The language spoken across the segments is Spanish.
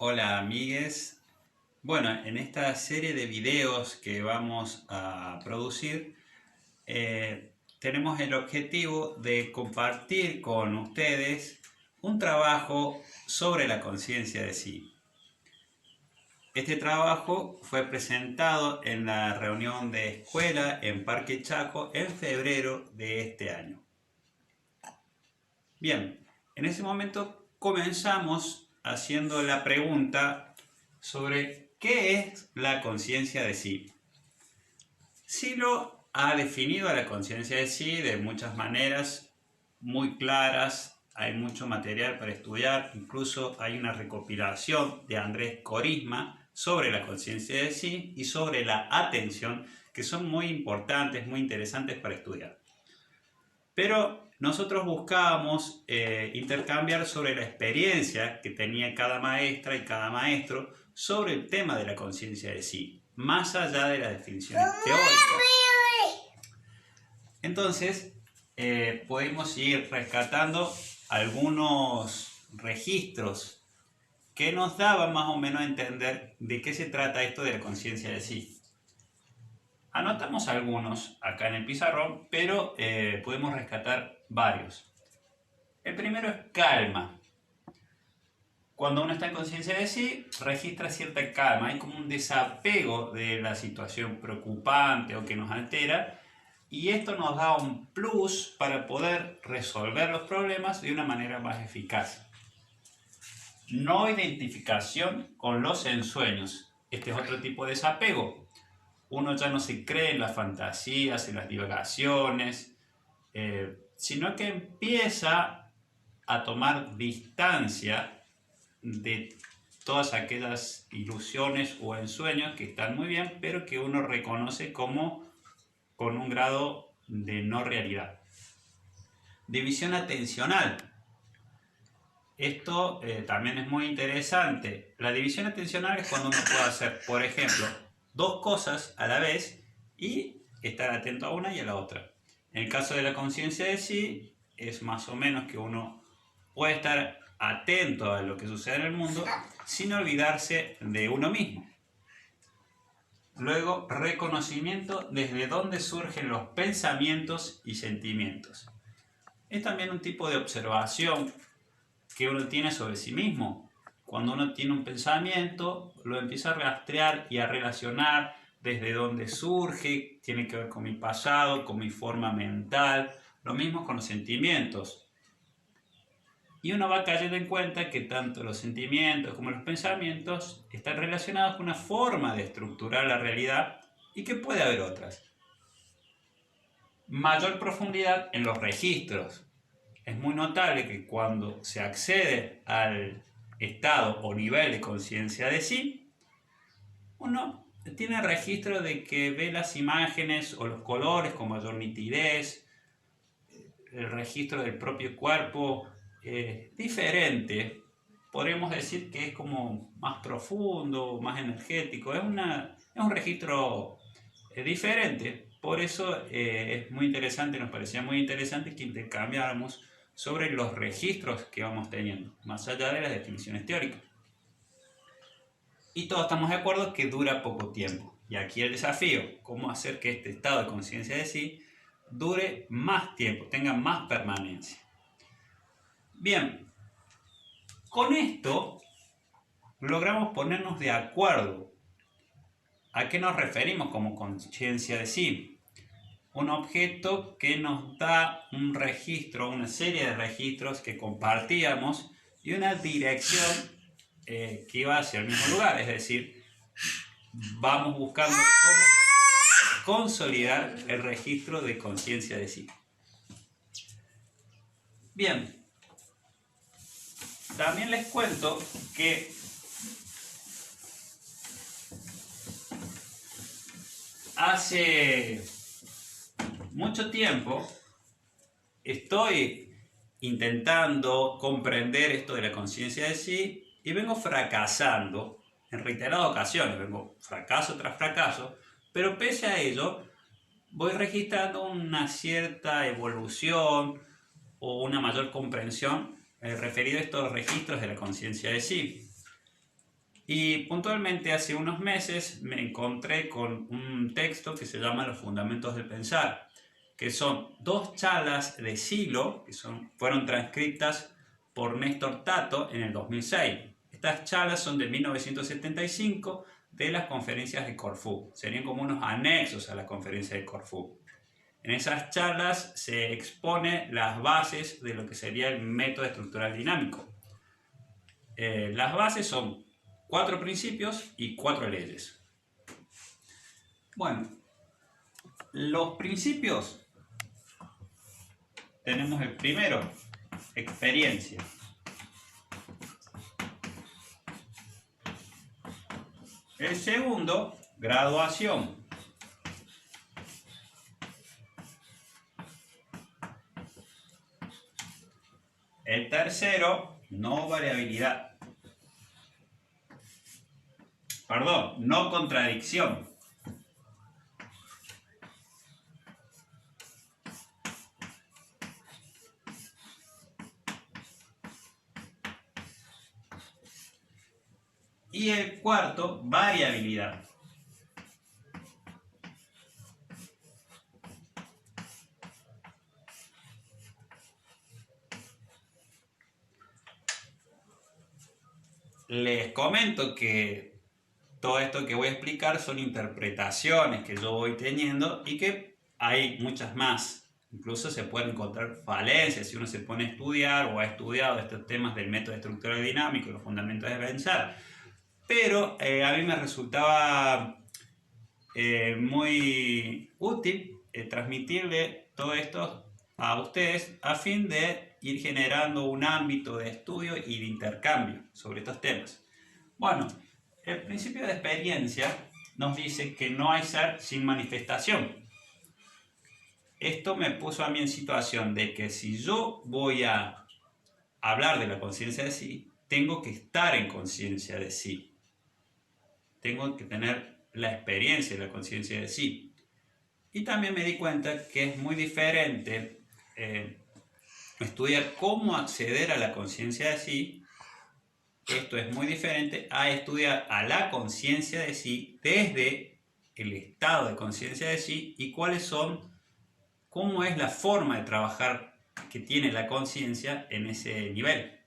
Hola amigues. Bueno, en esta serie de videos que vamos a producir, tenemos el objetivo de compartir con ustedes un trabajo sobre la conciencia de sí. Este trabajo fue presentado en la reunión de escuela en Parque Chaco en febrero de este año. Bien, en ese momento comenzamos haciendo la pregunta sobre qué es la conciencia de sí. Silo ha definido a la conciencia de sí de muchas maneras muy claras. Hay mucho material para estudiar, incluso hay una recopilación de Andrés Corisma sobre la conciencia de sí y sobre la atención, que son muy importantes, muy interesantes para estudiar. Pero nosotros buscábamos intercambiar sobre la experiencia que tenía cada maestra y cada maestro sobre el tema de la conciencia de sí, más allá de las definiciones teóricas. Entonces, podemos ir rescatando algunos registros que nos daban más o menos a entender de qué se trata esto de la conciencia de sí. Anotamos algunos acá en el pizarrón, pero podemos rescatar varios. El primero es calma. Cuando uno está en conciencia de sí, registra cierta calma. Hay como un desapego de la situación preocupante o que nos altera. Y esto nos da un plus para poder resolver los problemas de una manera más eficaz. No identificación con los ensueños. Este es otro tipo de desapego. Uno ya no se cree en las fantasías, en las divagaciones, sino que empieza a tomar distancia de todas aquellas ilusiones o ensueños que están muy bien, pero que uno reconoce como con un grado de no realidad. División atencional. Esto también es muy interesante. La división atencional es cuando uno puede hacer, por ejemplo, dos cosas a la vez y estar atento a una y a la otra. En el caso de la conciencia de sí, es más o menos que uno puede estar atento a lo que sucede en el mundo sin olvidarse de uno mismo. Luego, reconocimiento desde dónde surgen los pensamientos y sentimientos. Es también un tipo de observación que uno tiene sobre sí mismo. Cuando uno tiene un pensamiento, lo empieza a rastrear y a relacionar desde dónde surge, tiene que ver con mi pasado, con mi forma mental, lo mismo con los sentimientos. Y uno va cayendo en cuenta que tanto los sentimientos como los pensamientos están relacionados con una forma de estructurar la realidad y que puede haber otras. Mayor profundidad en los registros. Es muy notable que cuando se accede al estado o nivel de conciencia de sí, uno tiene registro de que ve las imágenes o los colores con mayor nitidez, el registro del propio cuerpo diferente. Podríamos decir que es como más profundo, más energético, es un registro diferente. Por eso es muy interesante, nos parecía muy interesante que intercambiáramos sobre los registros que vamos teniendo, más allá de las definiciones teóricas. Y todos estamos de acuerdo que dura poco tiempo. Y aquí el desafío, cómo hacer que este estado de conciencia de sí dure más tiempo, tenga más permanencia. Bien, con esto logramos ponernos de acuerdo. ¿A qué nos referimos como conciencia de sí? Un objeto que nos da un registro, una serie de registros que compartíamos y una dirección que iba hacia el mismo lugar. Es decir, vamos buscando cómo consolidar el registro de conciencia de sí. Bien, también les cuento que hace mucho tiempo estoy intentando comprender esto de la conciencia de sí y vengo fracasando en reiteradas ocasiones, vengo fracaso tras fracaso, pero pese a ello voy registrando una cierta evolución o una mayor comprensión referido a estos registros de la conciencia de sí. Y puntualmente hace unos meses me encontré con un texto que se llama Los Fundamentos del Pensar, que son 2 charlas de Silo, que fueron transcritas por Néstor Tato en el 2006. Estas charlas son de 1975 de las conferencias de Corfú. Serían como unos anexos a la conferencia de Corfú. En esas charlas se expone las bases de lo que sería el método estructural dinámico. Las bases son 4 principios y 4 leyes. Bueno, los principios, tenemos el primero, experiencia. El segundo, graduación. El tercero, no variabilidad. Perdón, no contradicción. Y el cuarto, variabilidad. Les comento que todo esto que voy a explicar son interpretaciones que yo voy teniendo y que hay muchas más. Incluso se pueden encontrar falencias si uno se pone a estudiar o ha estudiado estos temas del método estructural dinámico y los fundamentos de pensar. Pero a mí me resultaba muy útil transmitirle todo esto a ustedes a fin de ir generando un ámbito de estudio y de intercambio sobre estos temas. Bueno, el principio de experiencia nos dice que no hay ser sin manifestación. Esto me puso a mí en situación de que si yo voy a hablar de la conciencia de sí, tengo que estar en conciencia de sí. Tengo que tener la experiencia de la conciencia de sí. Y también me di cuenta que es muy diferente estudiar cómo acceder a la conciencia de sí. Esto es muy diferente a estudiar a la conciencia de sí desde el estado de conciencia de sí y cómo es la forma de trabajar que tiene la conciencia en ese nivel.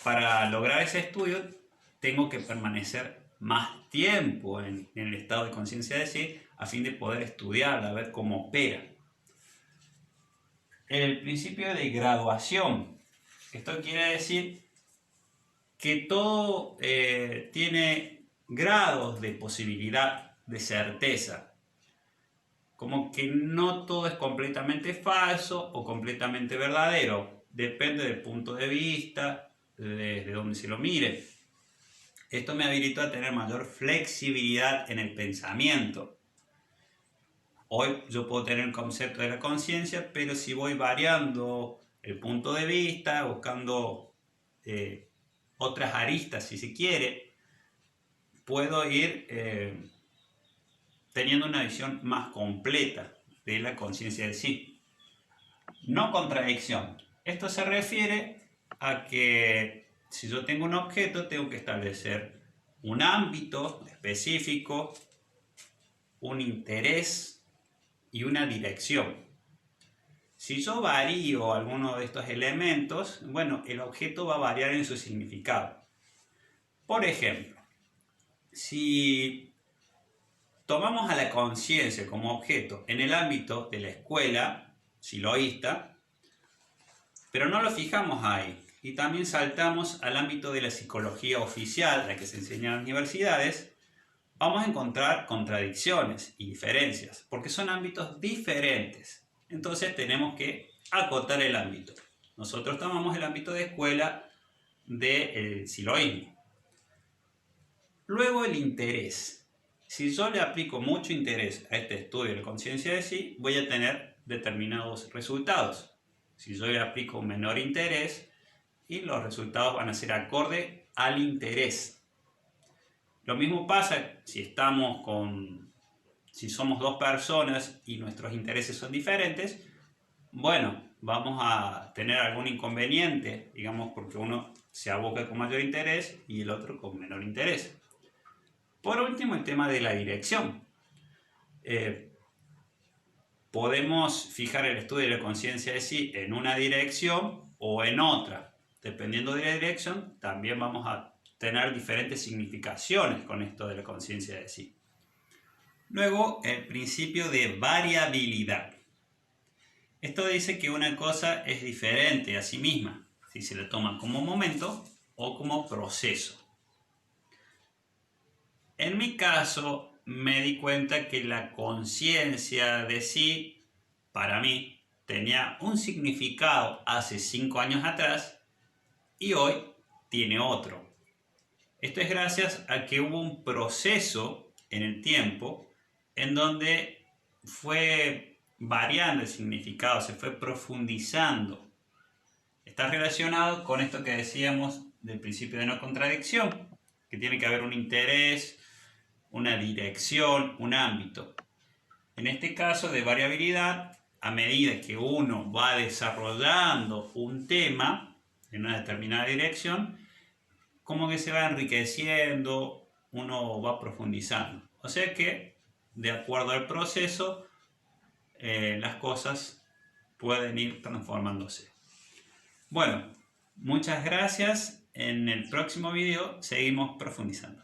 Para lograr ese estudio tengo que permanecer más tiempo en el estado de conciencia de sí a fin de poder estudiarla, a ver cómo opera. El principio de graduación. Esto quiere decir que todo tiene grados de posibilidad de certeza. Como que no todo es completamente falso o completamente verdadero. Depende del punto de vista, desde donde se lo mire. Esto me habilitó a tener mayor flexibilidad en el pensamiento. Hoy yo puedo tener el concepto de la conciencia, pero si voy variando el punto de vista, buscando otras aristas si se quiere, puedo ir teniendo una visión más completa de la conciencia de sí. No contradicción. Esto se refiere a que si yo tengo un objeto, tengo que establecer un ámbito específico, un interés y una dirección. Si yo varío alguno de estos elementos, bueno, el objeto va a variar en su significado. Por ejemplo, si tomamos a la conciencia como objeto en el ámbito de la escuela siloísta, pero no lo fijamos ahí, y también saltamos al ámbito de la psicología oficial, la que se enseña en las universidades, vamos a encontrar contradicciones y diferencias, porque son ámbitos diferentes. Entonces tenemos que acotar el ámbito. Nosotros tomamos el ámbito de escuela del siloísmo. Luego el interés. Si yo le aplico mucho interés a este estudio de la conciencia de sí, voy a tener determinados resultados. Si yo le aplico un menor interés, y los resultados van a ser acorde al interés. Lo mismo pasa si somos dos personas y nuestros intereses son diferentes. Bueno, vamos a tener algún inconveniente, digamos, porque uno se aboca con mayor interés y el otro con menor interés. Por último, el tema de la dirección. Podemos fijar el estudio de la conciencia de sí en una dirección o en otra. Dependiendo de la dirección, también vamos a tener diferentes significaciones con esto de la conciencia de sí. Luego, el principio de variabilidad. Esto dice que una cosa es diferente a sí misma, si se le toma como momento o como proceso. En mi caso, me di cuenta que la conciencia de sí, para mí, tenía un significado hace 5 años atrás y hoy tiene otro. Esto es gracias a que hubo un proceso en el tiempo en donde fue variando el significado, se fue profundizando. Está relacionado con esto que decíamos del principio de no contradicción, que tiene que haber un interés, una dirección, un ámbito. En este caso de variabilidad, a medida que uno va desarrollando un tema en una determinada dirección, como que se va enriqueciendo, uno va profundizando. O sea que, de acuerdo al proceso, las cosas pueden ir transformándose. Bueno, muchas gracias. En el próximo video seguimos profundizando.